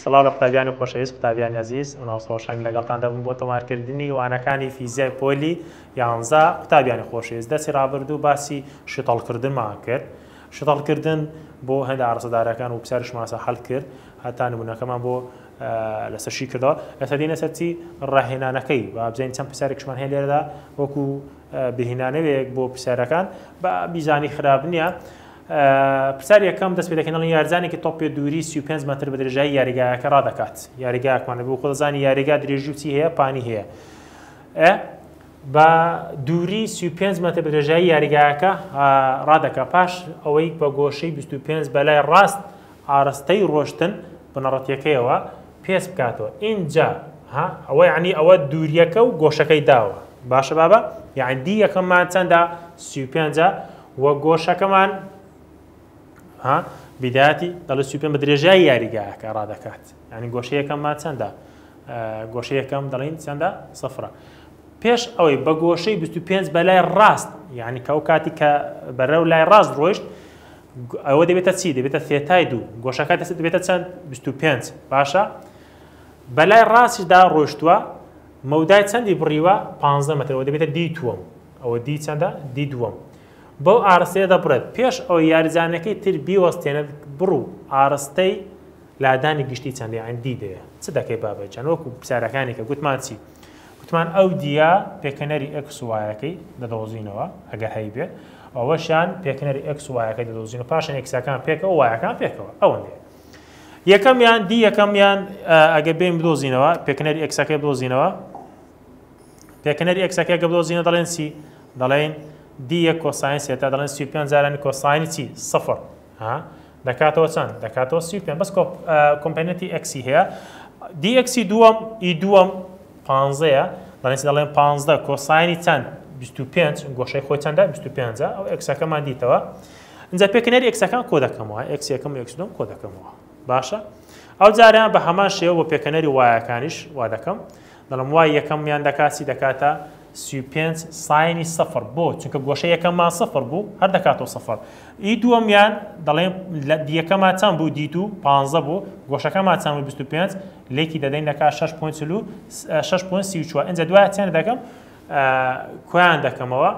سڵاو لە قوتابیانی خۆشەویست قوتابیانی عزیز و ناوسۆشنگ لەگەڵتان دەبم بۆ تۆمارکردنی وانەکانی فیزیای پۆلی 11 قوتابیانی خۆشەویست. دەستی ڕابردوو باسی شتەڵکردنمان کرد. شتەڵکردن بۆ هەندێک ئاڕزەدارەکان و پرسیارش ماسە حەڵ کرد، هەتا نمونەکەمان بۆ لەسەرشی کردەوە. ئێستا دێنە سەر چی؟ ڕاهێنانەکەی با بزانین چەند پرسیارێکشمان هەیە لێرەدا وەکو بهێنانەوەیەک بۆ پرسیارەکان بە بیزانی خراپ نییە. پرسیار یەکەم دەست پێ دەکەین یاریزانێکی تۆپێ دووری 35 متر بە درێژایی یاریگایەکە ڕادەکات. یاریگایەکمانە بۆ خۆدەزانی یاریگا درێژی و چی هەیە؟ پانی هەیە. بە دووری 35 متر بە درێژایی یاریگایەکە ڕادەکات. پاش ئەوەی بە گۆشەی 25 بەلای ڕاست ئاڕستەی ڕۆشتن بنەڕەتیەکەیەوە پێس بکاتەوە. اینجا ئەوە یعنی ئەوە دووریەکە و گۆشەکەی داوە. باشە بابە؟ یعنی دی یەکەممان چەندە؟ 35 وە گۆشەکەمان بداياتي دەڵێ 35 بە درێژایی یاریگایەکە ڕادەکات. یعنی گۆشەیەکەممان چەندە؟ گۆشەیەکەم دەڵێن چەندە؟ سەفرە. پێش ئەوەی بە گۆشەی 25 بەلای ڕاست، یعنی کە ئەو کاتی کە بەرەو لای ڕاست ڕۆیشت، ئەوە دەبێتە چی؟ دەبێتە ثێتای دوو. گۆشەکە دەبێتە چەند؟ 25. باشە؟ بەلای ڕاستیشدا ڕۆیشتووە، مەودای چەندی بڕیوە؟ 15 متر. ئەوە دەبێتە دی دووەم. ئەوە دی چەندە؟ دی دووەم. بۆ ئاڕستەیە دەبڕێت. پێش ئەو یاریزانەکەی تر بیوەستێنێت بڕوو ئاڕستەی لادانی گشتی چەندە؟ یعنی دی دەیە. چ دەکەی بابەجان؟ وەکو پرسیارەکانی کە گوتمان چی؟ گوتمان ئەو دیە پێکەنەری ئەکس و وایەکەی دەدۆزینەوە ئەگەر هەیبێ، ئەوەشیان پێکەنەری ئەکس و وایەکەی دەدۆزینەوە، پاشان ئەکسەکان پێکەوە وایەکان پێکەوە. ئەوەندێ یەکەمیان دی یەکەمیان ئەگە بێن بدۆزینەوە پێکەنەری ئەکسەکەی بدۆزینەوە، پێکەنەری ئەکسەکەی ئەگە بدۆزینەوە دەڵێن چی؟ دەڵێن دی یەک کۆساین سێتا، دەڵێن 35 جارانی کۆساینی چی؟ سەفر. دەکاتەوە چەند؟ دەکاتەوە 35. بەس کۆمپۆنێنتی ئەکسی هەیە. دی ئەکسی دووەم ئی دووەم 15ەیە، دەڵێن 15 کۆساینی چەند؟ 25. گۆشەی خۆی چەندە؟ 25. ئەو ئەکسەکەمان دیتەوە. اینجا پێکەنەری ئەکسەکان کۆ دەکەمەوە، ئەکس یەکەم و ئەکس دووەم کۆ دەکەمەوە. باشە؟ ئەو جاریان بە هەمان شێوە بۆ پێکەنەری وایەکانیش وا دەکەم. دەڵێم وای یەکەمیان دەکاتی دەکاتە 35 ساینی سەفر. بۆ چونکە گۆشە یەکەممان سەفر بوو، هەر دەکاتەوە سەفر. ئی دووەمیان دەڵێن دیەکەمان چەند بوو؟ دیت و 15 بوو، گۆشەکەمان چەند بوو؟ 25. لێکی دەدەین دەکات 6.34. ئەنجە دوایە چەند دەکەم؟ کۆیان دەکەمەوە،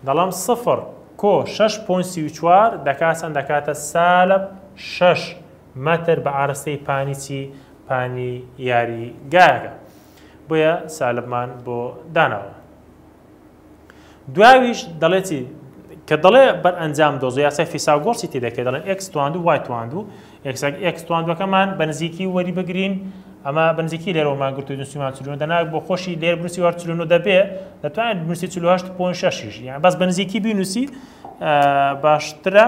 دەڵام سەفر کۆ 6.34 دەکات چەند؟ دەکاتە سالب 6 متر بە ئاڕستەی پانی چی؟ پانی یاریگایەکە. بۆیە سالبمان بۆ داناوە. دواویش دەڵێتی کە دەڵێ بەر ئەنجام دۆزە یاسای فیساگۆرسی تێدەکەێت، دەڵێن ئەکس تواندوو وای تواندوو. ئەکس تواندوەکەمان بە نزیکی وەری بگرین، ئەمە بە نزیکی لێرەوەمان گرتو نووسیمان چلوونە دەناک بۆ خۆشی لێر بنووسی وار چلوونە دەبێ، دەتوانێت بنووسی 48.6. یان بەس بە نزیکی بینووسی باشترە،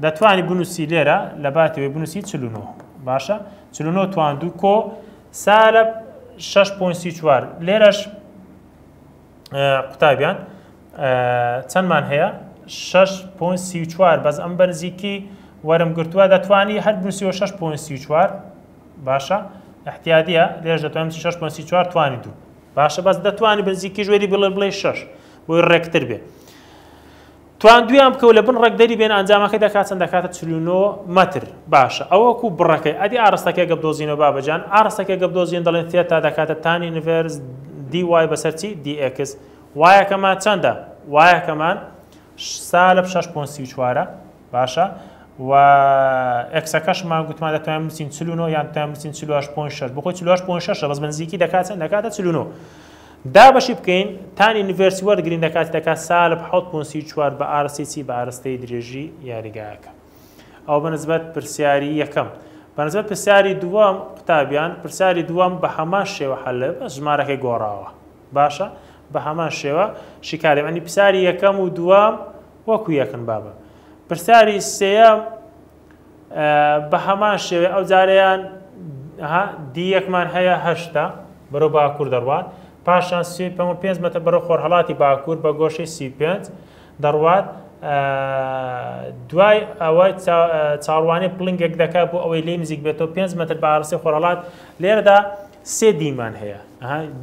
دەتوانێت بنووسی لێرە لە باتەوەی بنووسی 49. باشە؟ 49 تواندوو کۆ سالب 6.34. لێرەش قوتابیان چەندمان هەیە؟ 6.34. بەس ئەم بەنزیکی وەرم گرتووە دەتوانی هەر بنووسیەوە 6.34. باشە؟ احتیادیە لێرەش دەتوانین 6.34 توانی دوو. باشە؟ بەس دەتوانی بەنزیکی ژێری بڵێ 6 بۆی ڕێکتر بێ. تواندویان بکەوت لە بن ڕێکدەری بێن ئەنجامەکەی دەکات چەند؟ دەکاتە 49 متر. باشە؟ ئەوەکو بڕەکەی ئەدی ئاڕستەکەی گە بدۆزینەوە بابەجان. ئاڕستەکەی گە بدۆزین دەڵێن ثێتا دەکاتە تان ئینڤەرس دی وای بەسەر چی؟ دی ئەکس. وایەکەمان چەندە؟ وایەکەمان سالب 6.34. باشە؟ و ئەکسەکەشمان گوتمان دەتوانین بنووسین 49 یان دەتوانین بنووسین 48.6. بۆ خۆی 48.6 بەس بە نزیکی دەکات چەند؟ دەکاتە 49. دا بەشی بکەین تان ئینڤێرسی وەرگرین دەکات دەکات سالب 7.34 بە ئارسی بە ئارستەی درێژی یاریگایەکە. ئەو بەنسبەت پرسیاری یەکەم. بەنسبەت پرسیاری دووەم قوتابیان پرسیاری دووەم بە هەمان شێوە حەلە بە ژمارەکەی گۆڕاوە. باشە بە هەمان شێوە شیکارێم ئەنی پرسیاری یەکەم و دووەم وەکو یەکن بابە. پرسیاری سێەم بە هەمان شێوێ ئەو جارەیان دیەکمان هەیە 8 بەرەو باکوور دەڕوات پاشان 5 مەتر بەرەو خۆرهەڵاتی باکوور بە گۆشەی 35 دەڕوات دوای ئەوەی چاڕوانی پڵنگێک دەکات بۆ ئەوەی لێ نزیک بێتەوە 5 مەتر بە ئارسی خۆرهەڵات لێرەدا سێ دیمان هەیە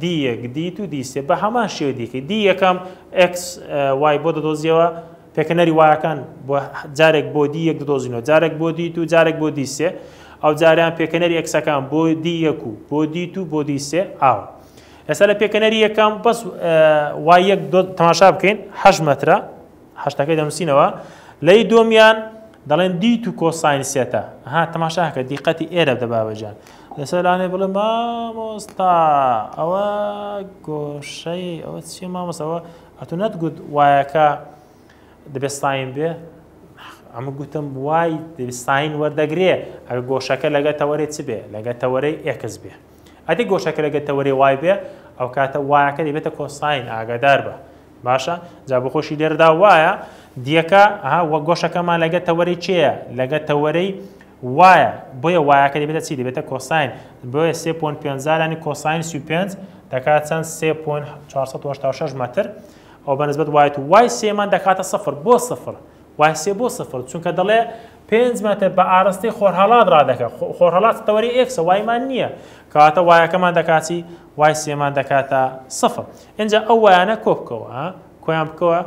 دی1 دی2 دی3 بە هەمان شێوە دیکە دی یەکەم x y بۆ دەدۆزیەوە پێکەنەری وایەکان بۆ جارێک بۆ دی1 دەدۆزینەوە جارێک بۆ دی2 جارێک بۆ دی3 ئەو جاریان پێکەنەری ئەکسەکان بۆ دی1 و بۆ دی2 بۆ دی3 ئاوە. ئێستا لە پێکەنەری یەکەم بەس y1 تەماشا بکەین 8 مەترە 8ەکەی دەنووسینەوە لەی دۆمیان دەڵێن دی2 کۆساین سێتە تەماشاکە دیقەتی ئێرە دەبابەجان لەسەر لانێ بڵێ مامۆستا ئەوە گۆشەی ئەوە چی مامۆستاەوە ئەتو نەتگوت وایەکە دەبێت ساین بێ ئەمە گوتم وای ساین وەردەگرێ ئەگە گۆشەکە لەگە تەوەرەی چ بێ لەگە تەوەرەی ئێکس بێ ئەدی گۆشەکە لەگە تەوەرەی وای بێ ئەو کاتە وایەکە دەبێتە کۆساین ئاگادار بە باشە جا بە خۆشی لێرەدا وایە دیەکە وە گۆشەکەمان لەگە تەوەرەی چێە لەگە تەوەرەی وایە بۆیە وایەکە دەبێتە چی دەبێتە کۆساین بۆیە 3.5 ینی کۆساین 35 دەکات چەند 3.486 مەتر ئەو بەنسبەت وایەت وای سێمان دەکاتە سەفر بۆ سەفر وای سێ بۆ سەفر چونکە دەڵێ 5 مەتر بە ئارستی خۆرهەڵات ڕادەکات خۆرهەڵات تەوەری ئێکسە وایمان نییە کەواتە وایەکەمان دەکاتی وای سێمان دەکاتە سەفر اینجا ئەو وایانە کۆبکەوە کۆیان بکەوە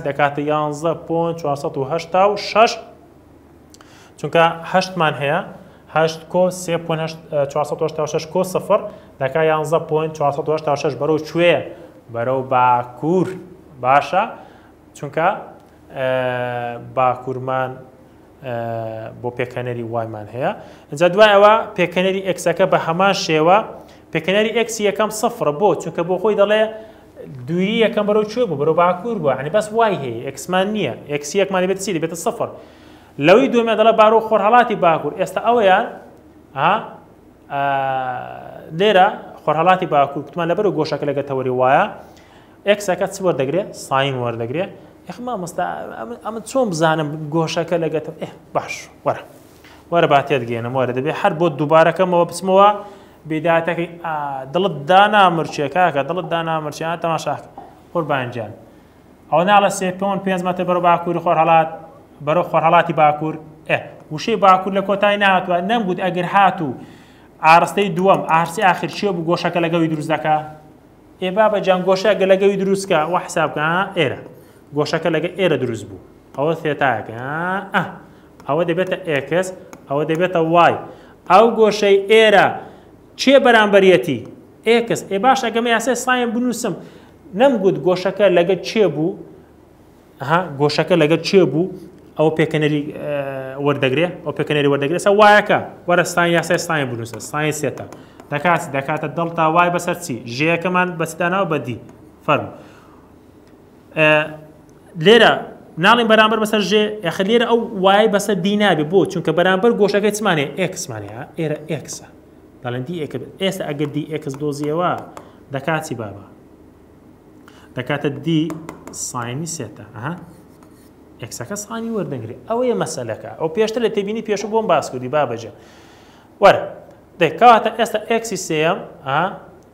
دەکاتە 11.486 چونکە 8مان هەیە 8 کۆ 3.486 کۆ سەفر دەکا 11.486 بەرەو کوێ بەرەو باکوور باشە چونکە باکوورمان بۆ پێکەنەری وایمان هەیە اینجا دوای ئەوە پێکەنەری ئەکسەکە بە هەمان شێوە پێکەنەری ئەکسی یەکەم سەفرە بۆ چونکە بۆ خۆی دەڵێ دووری یەکەم بەرەو کوێ بوو بەرەو باکوور بووە عنی بەس وای هەیە ئەکسمان نییە ئەکسی یەکمان دەبێت چی دەبێتە سەفر لەوەی دوێمە دەڵێ بارۆ خۆرهەڵاتی باکوور ئێستا ئەوەیان لێرە خۆرهەڵاتی باکوور کوتمان لەبەرەوە گۆشەکە لەگە تەوەری وایە ئەکسەکە چ وەردەگرێت ساین وەردەگرێت مامۆستا ئەمە چۆن بزانم گۆشەکە لەگەتە باش وەرە باتێت گەێنم وەرە دەبێت هەر بۆ دووبارەکەمەوە بچمەوە بێداتەکەی دڵت دانامرچێ کاکە دڵت دانامرچێ تەماشاکە قوربانجان ئەو ناڵە 3.5 مەتر بەرەو باکووری خۆرهەڵات بەرەو خۆرهەڵاتی باکوور وشەی باکوور لە کۆتایی نهاتوە نەمگوت ئەگەر هاتوو ئارستەی دووەم ئارسی ئاخر چێ بوو گۆشەکە لەگەوی دروست دەکا بابەجان گۆشەکە لەگەوی دروستکە وە حسابکە ئێرە گۆشەکە لەگە ئێرە دروست بوو ئەوە ثێتایەکە ئەوە دەبێتە ئێکس ئەوە دەبێتە وای ئەو گۆشەی ئێرە چێ بەرامبەریەتی ئێکس باش ئەگەمە یاسای ساین بنووسم نەمگوت گۆشەکە لەگە چێ بوو گۆشەکە لەگە چێ بوو ئەو پێکەنەری وەردەگرێ ئەو پێکەنەری وەردەگرێت سە وایەکە وەرە ساین یاسای ساین بنووسە ساین سێتە دەکاتە دڵتا وای بەسەر چی ژەیەکەمان بەچداناوە بە دی فەرمو لێرە ناڵین بەرامبەر بەسەر ژێ یاخە لێرە ئەو وای بەسەر دی نابێ بۆ چونکە بەرامبەر گۆشەکەی چمانێ ئێکسمانەیە ئێرە ئێکسە دەڵێن دی ئێکە ئێستا ئەگەر دی ئێکس دۆزیەوە دەکاتی بابە دەکاتە دی ساینی سێتە ئێکسەکە سانی وەردەگرێت ئەوەیە مەسەلەکە ئەو پێشتر لە تێبینی پێشوو بۆم باس کردی بابەجە وەرە دەکاتە ئێستا ئێکسی سێەم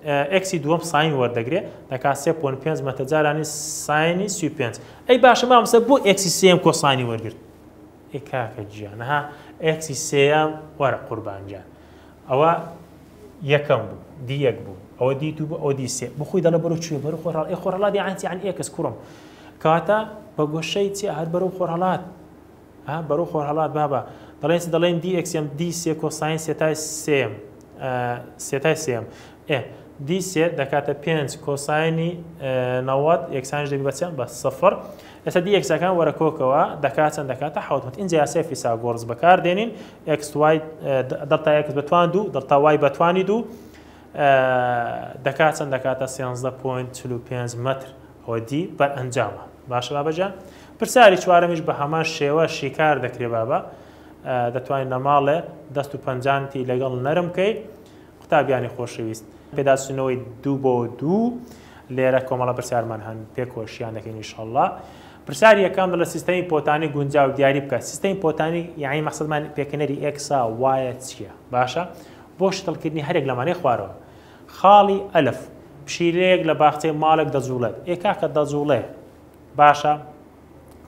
ئێکسی دووەم ساین وەردەگرێت دەکات 3.5 مەتر جارانی ساینی 35 ئەی باشە مامۆستا بۆ ئێکسی سێەم کۆسانی وەرگرت کاکە گیان ئێکسی سێەم وەرە قوربانجان ئەوە یەکەم بوو دی یەک بوو ئەوە دی2 بوو ئەوە دی3 بخۆی دەڵە بەرەو کوێ بەرەو خۆرهەڵات یعنی ئێکس کوڕم کاتە بە گۆشەی چی هەر بەرەو خۆرهەڵات بەرەو خۆرهەڵات بابە دەڵێن دی ئەکسیم دی3 کۆساین سێتای سێم دی3 دەکاتە 5 کۆساینی 90 یەکسانش دەبی بەچەند بە سەفر ئێستا دی ئەکسەکان وەرە کۆکەوە دەکات چەند دەکاتە 7 اینجا یاسای فیساگۆرس بەکاردێنین ئەکس وای دڵتا ئەکس بەتوان دوو دڵتا وای بەتوانی دوو دەکات چەند دەکاتە 13.45 متر هۆدی بەرئەنجامە. باشە بابەجان؟ پرسیاری چوارەمیش بە هەمان شێوە شیکار دەکرێت بابە، دەتوانین لە ماڵێ دەست و پەنجانتی لەگەڵ نەرم بکەیت. قوتابیانی خۆشەویست، پێداچوونەوەی 2 لێرە کۆمەڵە پرسیارمان هەن پێکۆشیان دەکەین ئینشەڵڵا. پرسیاری یەکەم لە سیستەمی پۆتانی گونجاو دیاری بکات. سیستەمی پۆتانی یعنی مەقسەدمان پێکەنەری ئێکسا وایە چییە؟ باشە بۆ شتڵکردنی هەرێک لەمانەی خوارەوە. خاڵی ئەلف پشیلەیەک لە باخچەی ماڵێک دەجوڵێت. کاکە دەجوڵێ، باشە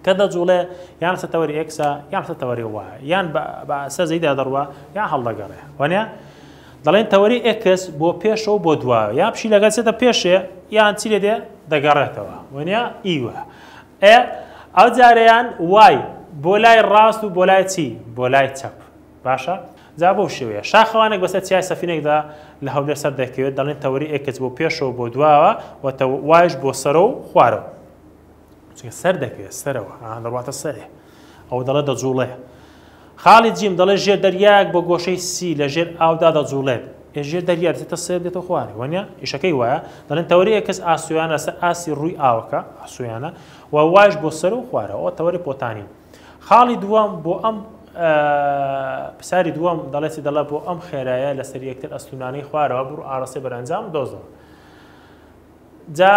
کە دەجوڵێ یان سەتەوەری ئێکسا یان سەتەوەری وایە، یان بە سەرزەیدا دەڕوە یان هەڵدەگەڕێ. وانە دەڵێن تەوەری ئێکس بۆ پێشەوە بۆ دوایە، یا پشیلەکە چێتە پێشێ یان چی لێ دێ دەگەڕێتەوە. وانە ئیوە ئەو جارەیان وای بۆ لای ڕاست و بۆ لای چی؟ بۆ لای چەپ. باشە جا بۆ شێوەیە شاخەوانێک بەسەر چیای سەفینێکدا لە هەولێر سەر دەکەوێت، دەڵێن تەوەری ئێکس بۆ پێشەوە بۆ دوایە و وایش بۆ سەرە و خوارەوە. سەر دەکەوێت سەرەوە دەڕواتە سەرێ، ئەو دەڵێ دەجوڵێ. خاڵی جیم دەڵێ ژێر دەریاک بە گۆشەی سی لە ژێر ئاودا دەجوڵێت. ژێر دەریا دێتە سەر دێتە خوارێ. وانە ئیشەکەی وایە دەڵێن تەوەری ئێکس ئاسویانە لەسەر ئاسی ڕووی ئاوەکە ئاسویانە و وایش بۆ سەر و خوارەوە. ئەوە تەوەری پۆتانی. خاڵی دووەم بۆ ئەم پرسیاری دووەم دەڵێتی دەڵێ بۆ ئەم خێرایە لەسەر یەکتر ئەستونانەی خوارەوە بڕ ئاڕەسێ بەرەنجام دۆزەوە. جا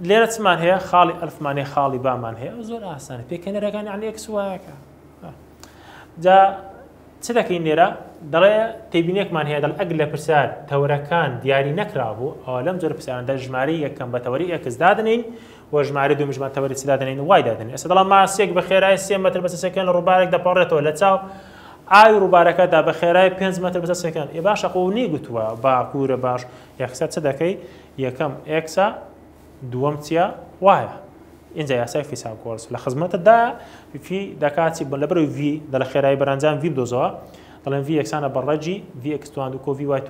لێرە چمان هەیە؟ خاڵی ئەلفمانەیە، خاڵی بامان هەیە. زۆر ئاسانە پێکەنەرەکانی یعنی ئێکس وایەکە. جا چ دەکەین لێرە؟ دەڵێ تێبینێکمان هەیە دەڵ ئەگەر لە پرسیار تەورەکان دیاری نەکرابوو ئەوە لەم جۆرە پرسیاراندا ژمارەی یەکەم بە تەوەری ئێکس دادنین و ژمارە دووەم ژمارە تەوەری چ دادنین؟ وای دادنین. ئێستا دەڵام ماسێک بە خێرایی 3 مەتر بەسەر سەکەند لە ڕووبارێک دەپەڕێتەوە لە چاو ئاوی ڕووبارەکەدا بە خێرایی 5 مەتر بەسەر سەکەند. باشە قوونی گوتووە باکوورە باش یەکسە چ دەکەی؟ یەکەم ئێکسە، دووەم چیە؟ وایە. اینجا یاسای فیساگۆرس لە خزمەتتدا فی دەکاتی لەبەرەوەی ڤی دەڵە خێرایی بەرەنجام ڤی بدۆزەوە، دەڵێن ڤی یەکسانە بەڕەجی ڤی ئێکس توانندو کۆ ڤی وای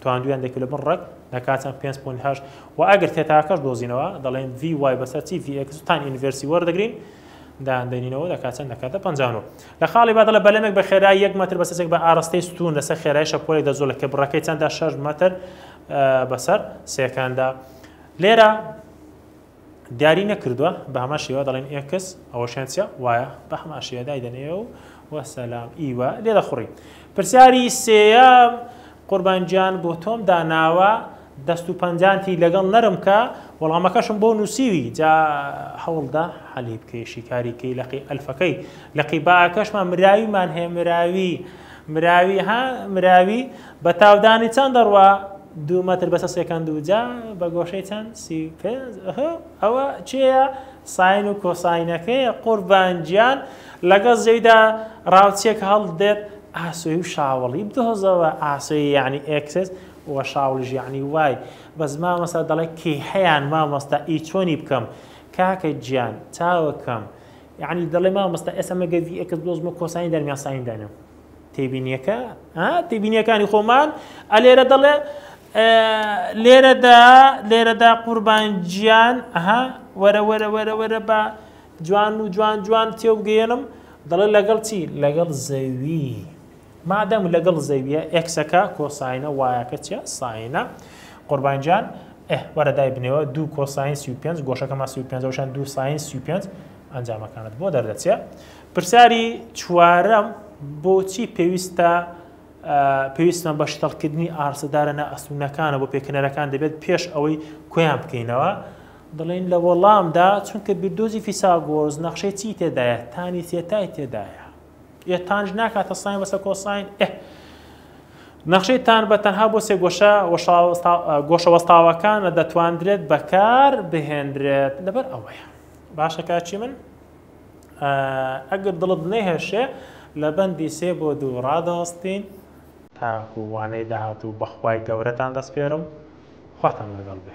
تواندویان دەکەوێت لە بن ڕێک دەکاتیان 5.8 و ئەگەر تێتاکەش دۆزینەوە دەڵێن ڤی وای بەسەر چی؟ ڤی ئێکس تان ئینڤەرسی وەردەگرین داهاندێنینەوە دەکاتیان دەکاتە 59. لە خاڵی با دەڵێ بەلەمێک بە خێرایی 1 مەتر بەسەرێک بە ئاڕستەی ستون لەسەر خێرایی شەپۆلێک دەجوڵێت کە بڕەکەی چەندە 6 مەتر بەسەر سێکاندا. لێرە دیاری نەکردووە بە هەمان شێوە دەڵێن ئێکس ئەوەشیان چیە؟ وایە بە هەمان شێوە دایدەنێ و وەسەلام ئیوە لێ دەخوڕی. پرسیاری سێیەم قوربانگیان بۆ تۆم داناوە دەست و پەنجانتی لەگەڵ نەرم کە وەڵامەکەشم بۆ نووسیوی جا هەوڵدا حەلی بکەی شیکاریکەی لەقی ئەلفەکەی لەقی باکەشمان مراویمان هەیە مراوی بە تاودانی چەند دەڕوە 2 مەتر بەسەر سێکەند و جا بە گۆشەی چەند 35. ئەوە چێە؟ ساین و کۆساینەکەی قوربانگیان لەگەڵ زەویدا ڕاوچێک هەڵدێت ئاسۆی و شاوەڵی بدۆزەوە. ئاسۆی یعنی ئێکسس و شاوڵژ یعنی وای. بەس مامۆستا دەڵێ کەی هەیان مامۆستا ئی چۆنی بکەم؟ کاکە گیان چاوەکەم یعنی دەڵێ مامۆستا ئێستا مەگە ڤی ئێکس بدۆزمە کۆساین دەرمیان ساین دەنێم. تێبینیەکە تێبینیەکانی خۆمان ئەلێرە دەڵێ لێرەدا قوربانگیان وەرە بە جوان تێوگەێنم دەڵێ لەگەڵ چی؟ لەگەڵ زەوی. مادەم لەگەڵ زەویە ئێکسەکە کۆساینە وایەکە چیە؟ ساینە. قوربانگیان وەرە دای بنێەوە 2 کۆساین 35 گۆشەکەمان 35 2 ساین 35 ئەنجامەکانت بۆ دەردەچێت. پرسیاری چوارەم بۆچی پێویستمە بە شتەڵکردنی ئارسەدارەنە ئەستوونەکانە بۆ پێکەنەرەکان دەبێت پێش ئەوەی کۆیان بکەینەوە؟ دەڵێن لە وەڵامدا چونکە بیردۆزی فیساگۆرس نەخشەی چی تێدایە؟ تانی تێتای تێدایە. تانج ناکاتە ساین بەسەر کۆساین. نەخشەی تان بە تەنها بۆ سێ گۆشە وەستاوەکانە دەتواندرێت بەکار بهێنرێت لەبەر ئەوەیە. باشە کاچی من ئەگەر دڵت نەیهێشێ لە بەندی 3 بۆ 2 ڕادەوەستین تاکو وانەی داهاتوو بەخوای گەورەتان دەست پێرم خواتان لەگەڵ بێ.